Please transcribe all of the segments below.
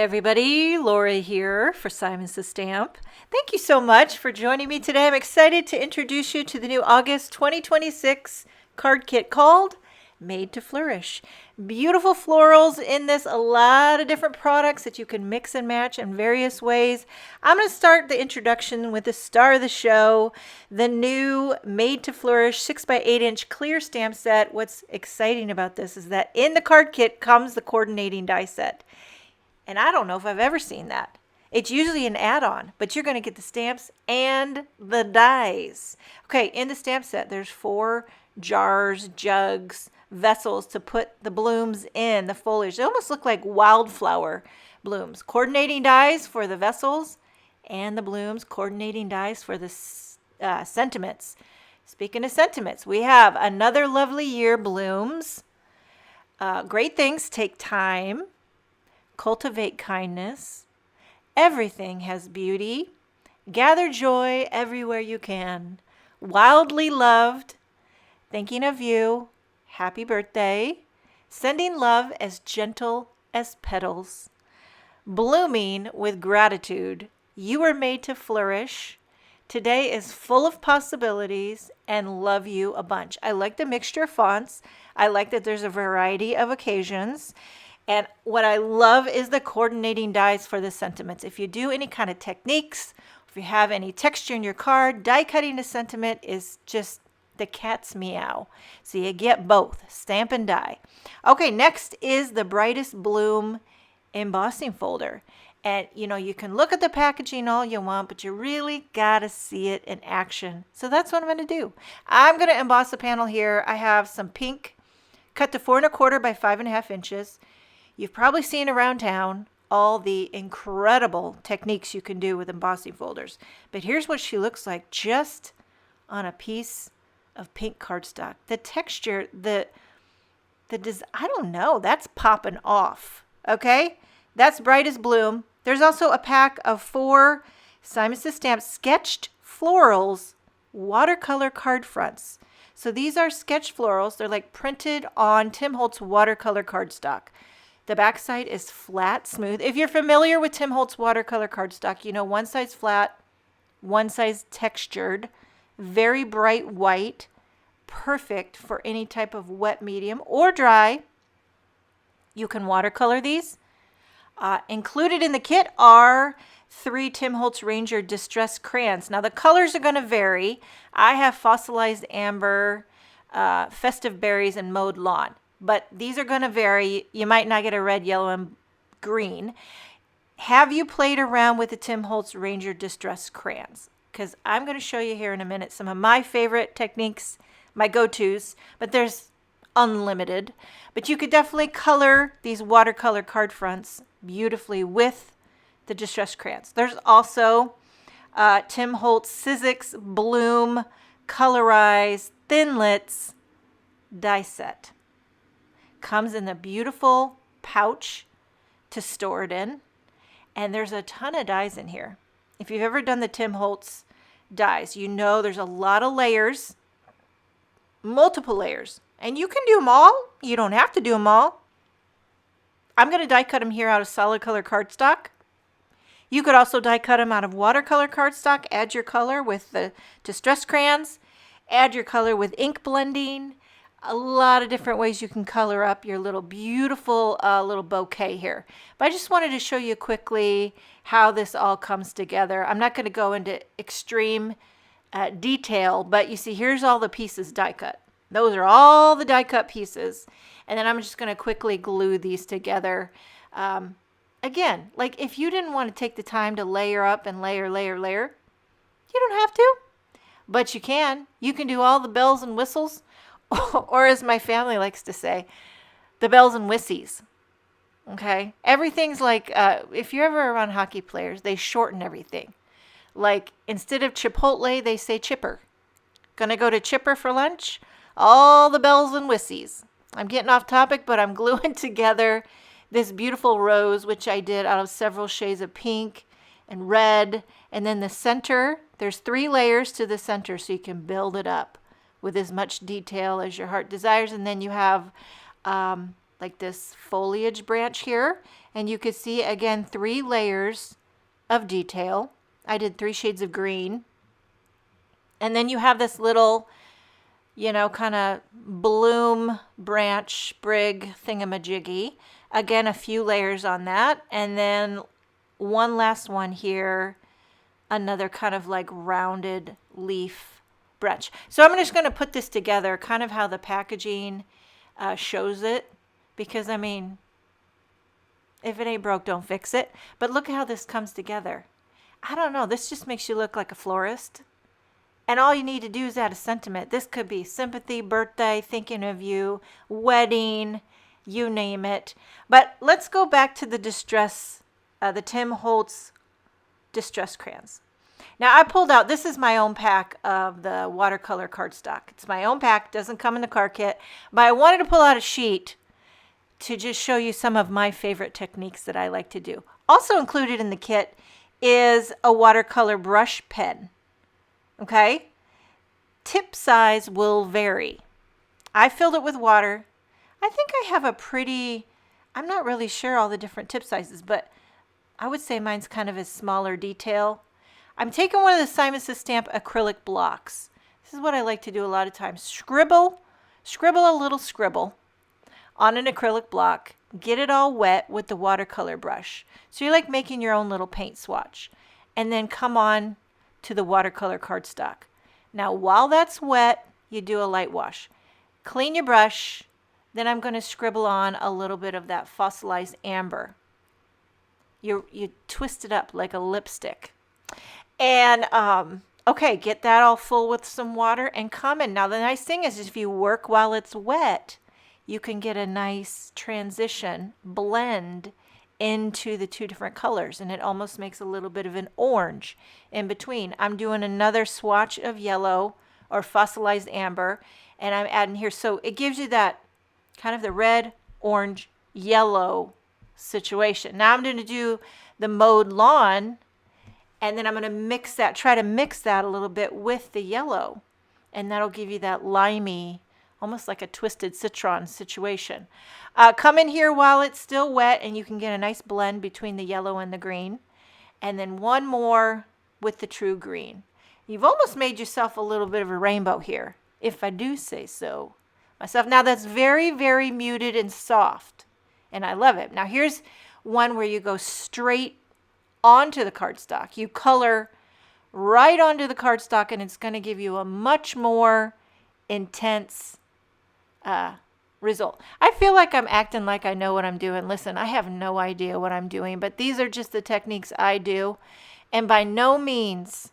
everybody, Laura here for Simon Says Stamp. Thank you so much for joining me today. I'm excited to introduce you to the new August 2026 card kit called Made to Flourish. Beautiful florals in this, a lot of different products that you can mix and match in various ways. I'm going to start the introduction with the star of the show, the new Made to Flourish 6x8-inch clear stamp set. What's exciting about this is that in the card kit comes the coordinating die set. And I don't know if I've ever seen that. It's usually an add-on, but you're going to get the stamps and the dies. Okay, in the stamp set, there's 4 jars, jugs, vessels to put the blooms in, the foliage. They almost look like wildflower blooms. Coordinating dies for the vessels and the blooms. Coordinating dies for the sentiments. Speaking of sentiments, we have Another Lovely Year blooms. Great things take time. Cultivate kindness. Everything has beauty. Gather joy everywhere you can. Wildly loved. Thinking of you. Happy birthday. Sending love as gentle as petals. Blooming with gratitude. You were made to flourish. Today is full of possibilities and love you a bunch. I like the mixture of fonts. I like that there's a variety of occasions. And what I love is the coordinating dies for the sentiments. If you do any kind of techniques, if you have any texture in your card, die cutting a sentiment is just the cat's meow. So you get both, stamp and die. Okay, next is the Brightest Bloom embossing folder. And you can look at the packaging all you want, but you really gotta see it in action. So that's what I'm gonna do. I'm gonna emboss the panel here. I have some pink cut to 4 1/4 by 5.5 inches. You've probably seen around town all the incredible techniques you can do with embossing folders. But here's what she looks like just on a piece of pink cardstock. The texture, the I don't know, that's popping off. Okay? That's Brightest Bloom. There's also a pack of 4 Simon Says Stamp sketched florals watercolor card fronts. So these are sketched florals. They're like printed on Tim Holtz watercolor cardstock. The backside is flat, smooth. If you're familiar with Tim Holtz watercolor cardstock, you know one side's flat, one side's textured, very bright white, perfect for any type of wet medium or dry. You can watercolor these. Included in the kit are 3 Tim Holtz Ranger Distress crayons. Now the colors are going to vary. I have Fossilized Amber, Festive Berries, and Mowed Lawn. But these are going to vary. You might not get a red, yellow, and green. Have you played around with the Tim Holtz Ranger Distress crayons? Because I'm going to show you here in a minute some of my favorite techniques, my go-tos, but there's unlimited. But you could definitely color these watercolor card fronts beautifully with the Distress crayons. There's also Tim Holtz Sizzix Bloom Colorized Thinlits die set. Comes in a beautiful pouch to store it in. And there's a ton of dies in here. If you've ever done the Tim Holtz dies, you know there's a lot of layers, multiple layers. And you can do them all. You don't have to do them all. I'm going to die cut them here out of solid color cardstock. You could also die cut them out of watercolor cardstock. Add your color with the Distress crayons. Add your color with ink blending. A lot of different ways you can color up your little beautiful little bouquet here. But I just wanted to show you quickly how this all comes together. I'm not going to go into extreme detail, but you see here's all the pieces die cut. Those are all the die cut pieces. And then I'm just going to quickly glue these together. Again, like if you didn't want to take the time to layer up and layer, you don't have to. But you can. You can do all the bells and whistles. Or as my family likes to say, the bells and whissies. Okay? Everything's like, if you're ever around hockey players, they shorten everything. Like, instead of Chipotle, they say Chipper. Gonna go to Chipper for lunch? All the bells and whissies. I'm getting off topic, but I'm gluing together this beautiful rose, which I did out of several shades of pink and red. And then the center, there's 3 layers to the center, so you can build it up with as much detail as your heart desires. And then you have like this foliage branch here. And you can see again 3 layers of detail. I did 3 shades of green. And then you have this little, you know, kind of bloom, branch, sprig thingamajiggy. Again, a few layers on that. And then one last one here, another kind of like rounded leaf branch. So I'm just going to put this together, kind of how the packaging shows it. Because, I mean, if it ain't broke, don't fix it. But look how this comes together. I don't know. This just makes you look like a florist. And all you need to do is add a sentiment. This could be sympathy, birthday, thinking of you, wedding, you name it. But let's go back to the distress, the Tim Holtz distress crayons. Now I pulled out, this is my own pack of the watercolor cardstock. It's my own pack, doesn't come in the card kit. But I wanted to pull out a sheet to just show you some of my favorite techniques that I like to do. Also included in the kit is a watercolor brush pen. Okay, tip size will vary. I filled it with water. I think I have a pretty, I'm not really sure all the different tip sizes, but I would say mine's kind of a smaller detail. I'm taking one of the Simmons Stamp acrylic blocks. This is what I like to do a lot of times. Scribble a little scribble on an acrylic block. Get it all wet with the watercolor brush. So you're like making your own little paint swatch. And then come on to the watercolor cardstock. Now while that's wet, you do a light wash. Clean your brush. Then I'm going to scribble on a little bit of that fossilized amber. You twist it up like a lipstick. And okay, get that all full with some water and come in. Now the nice thing is if you work while it's wet, you can get a nice transition blend into the 2 different colors, and it almost makes a little bit of an orange in between. I'm doing another swatch of yellow or fossilized amber, and I'm adding here. So it gives you that kind of the red, orange, yellow situation. Now I'm going to do the mowed lawn, and then I'm going to mix that, try to mix that a little bit with the yellow, and that'll give you that limey, almost like a twisted citron situation. Come in here while it's still wet, and you can get a nice blend between the yellow and the green. And then one more with the true green. You've almost made yourself a little bit of a rainbow here, if I do say so myself. Now that's very, very muted and soft, and I love it. Now here's one where you go straight onto the cardstock. You color right onto the cardstock, and it's going to give you a much more intense result. I feel like I'm acting like I know what I'm doing. Listen, I have no idea what I'm doing, but these are just the techniques I do, and by no means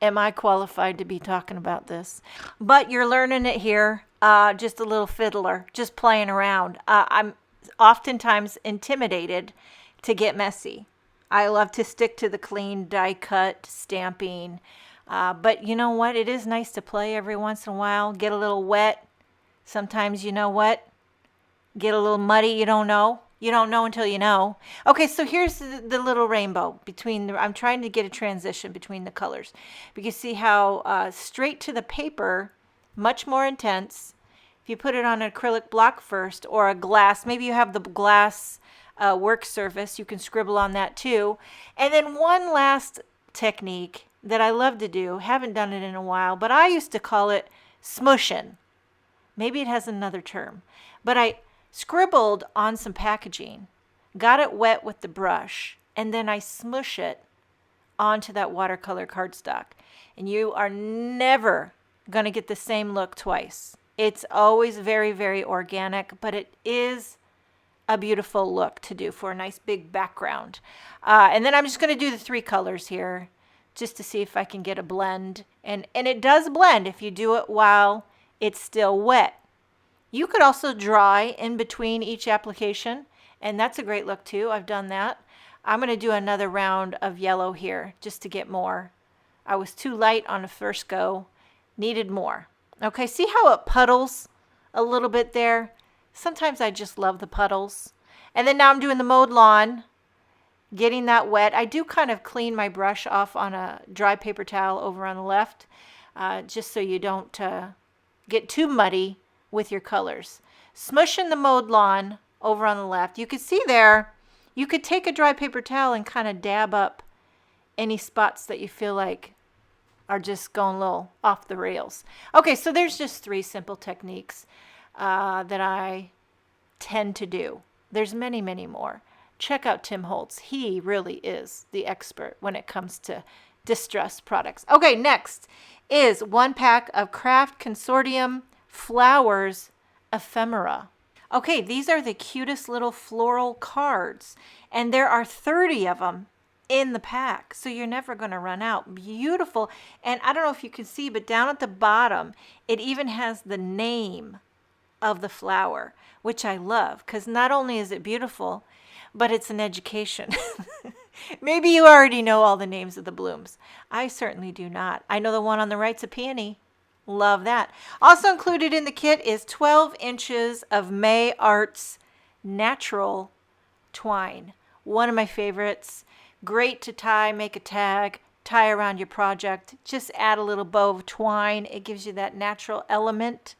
am I qualified to be talking about this. But you're learning it here, just a little fiddler, just playing around. I'm oftentimes intimidated to get messy. I love to stick to the clean die cut stamping, but you know what? It is nice to play every once in a while, get a little wet. Sometimes, you know what? Get a little muddy, you don't know. You don't know until you know. Okay, so here's the little rainbow between the, I'm trying to get a transition between the colors. You can see how straight to the paper, much more intense. If you put it on an acrylic block first or a glass, maybe you have the glass work surface, you can scribble on that too. And then one last technique that I love to do, haven't done it in a while, but I used to call it smushing. Maybe it has another term, but I scribbled on some packaging, got it wet with the brush, and then I smush it onto that watercolor cardstock. And you are never going to get the same look twice. It's always very, very organic, but it is a beautiful look to do for a nice big background. And then I'm just going to do the 3 colors here just to see if I can get a blend. And it does blend if you do it while it's still wet. You could also dry in between each application, and that's a great look too. I've done that. I'm going to do another round of yellow here just to get more. I was too light on the first go, needed more. Okay, see how it puddles a little bit there? Sometimes I just love the puddles. And then now I'm doing the mowed lawn, getting that wet. I do kind of clean my brush off on a dry paper towel over on the left, just so you don't get too muddy with your colors. Smushing the mowed lawn over on the left. You can see there, You could take a dry paper towel and kind of dab up any spots that you feel like are just going a little off the rails. Okay, so there's just 3 simple techniques that I tend to do. There's many, many more. Check out Tim Holtz. He really is the expert when it comes to distressed products. Okay, next is 1 pack of Craft Consortium Flowers Ephemera. Okay, these are the cutest little floral cards, and there are 30 of them in the pack, so you're never going to run out. Beautiful. And I don't know if you can see, but down at the bottom, it even has the name of the flower, which I love, because not only is it beautiful, but it's an education. Maybe you already know all the names of the blooms. I certainly do not. I know the one on the right's a peony. Love that. Also included in the kit is 12 inches of May Arts natural twine. One of my favorites. Great to tie, make a tag, tie around your project. Just add a little bow of twine. It gives you that natural element.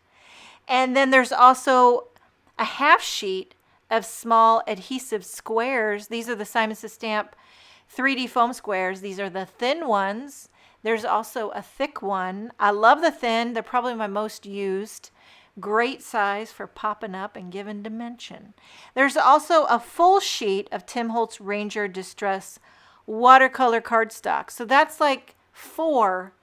And then there's also a half sheet of small adhesive squares. These are the Simon Says Stamp 3D foam squares. These are the thin ones. There's also a thick one. I love the thin. They're probably my most used. Great size for popping up and giving dimension. There's also a full sheet of Tim Holtz Ranger Distress watercolor cardstock. So that's like 4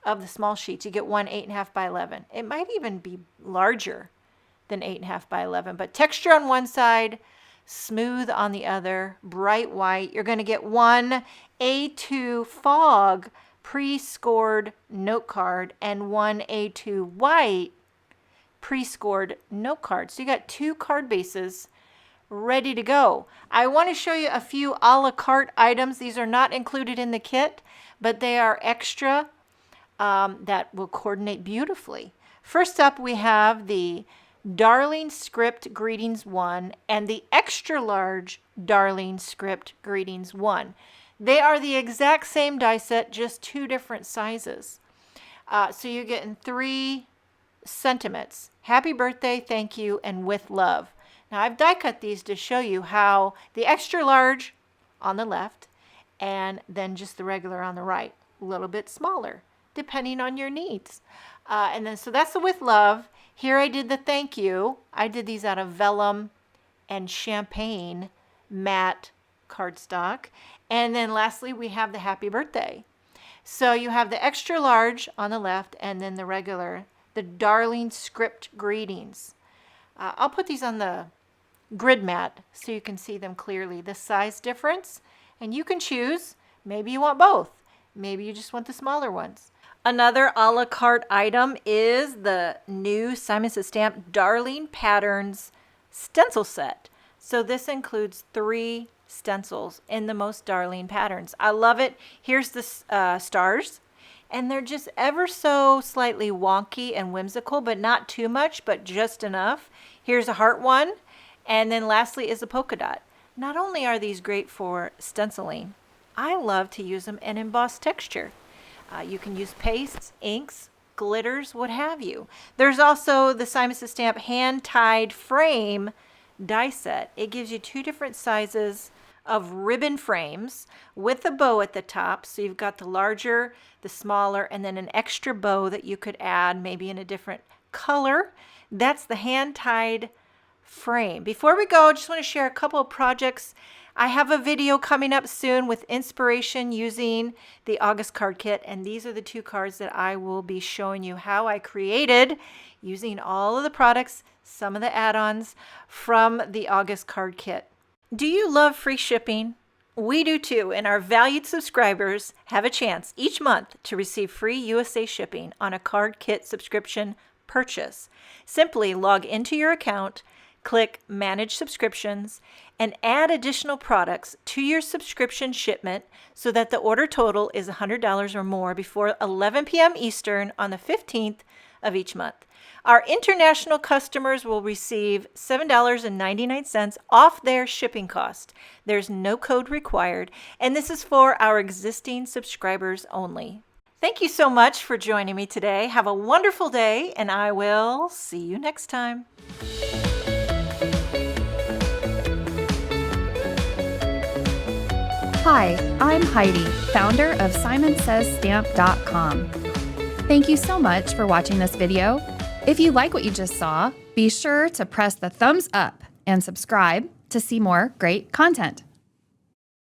of the small sheets. You get one 8.5 by 11. It might even be larger than 8.5 by 11, but texture on one side, smooth on the other, bright white. You're going to get one A2 fog pre-scored note card and one A2 white pre-scored note card. So you got 2 card bases ready to go. I want to show you a few a la carte items. These are not included in the kit, but they are extra that will coordinate beautifully. First up, we have the Darling Script Greetings 1 and the extra large Darling Script Greetings 1. They are the exact same die set, just 2 different sizes. So you're getting 3 sentiments: happy birthday, thank you, and with love. Now I've die cut these to show you how the extra large on the left and then just the regular on the right, a little bit smaller depending on your needs. And then so that's the with love. Here I did the thank you. I did these out of vellum and champagne matte cardstock. And then lastly, we have the happy birthday. So you have the extra large on the left and then the regular, the Darling Script Greetings. I'll put these on the grid mat so you can see them clearly, the size difference. And you can choose, maybe you want both. Maybe you just want the smaller ones. Another a la carte item is the new Simon Says Stamp Darling Patterns stencil set. So this includes 3 stencils in the most darling patterns. I love it. Here's the stars, and they're just ever so slightly wonky and whimsical, but not too much, but just enough. Here's a heart one, and then lastly is a polka dot. Not only are these great for stenciling, I love to use them in embossed texture. You can use pastes, inks, glitters, what have you. There's also the Simon Says Stamp hand-tied frame die set. It gives you 2 different sizes of ribbon frames with a bow at the top. So you've got the larger, the smaller, and then an extra bow that you could add maybe in a different color. That's the hand-tied frame. Before we go, I just want to share a couple of projects. I have a video coming up soon with inspiration using the August card kit, and these are the 2 cards that I will be showing you how I created using all of the products, some of the add-ons from the August card kit. Do you love free shipping? We do too, and our valued subscribers have a chance each month to receive free USA shipping on a card kit subscription purchase. Simply log into your account, click Manage Subscriptions, and add additional products to your subscription shipment so that the order total is $100 or more before 11 p.m. Eastern on the 15th of each month. Our international customers will receive $7.99 off their shipping cost. There's no code required, and this is for our existing subscribers only. Thank you so much for joining me today. Have a wonderful day, and I will see you next time. Hi, I'm Heidi, founder of SimonsSaysStamp.com. Thank you so much for watching this video. If you like what you just saw, be sure to press the thumbs up and subscribe to see more great content.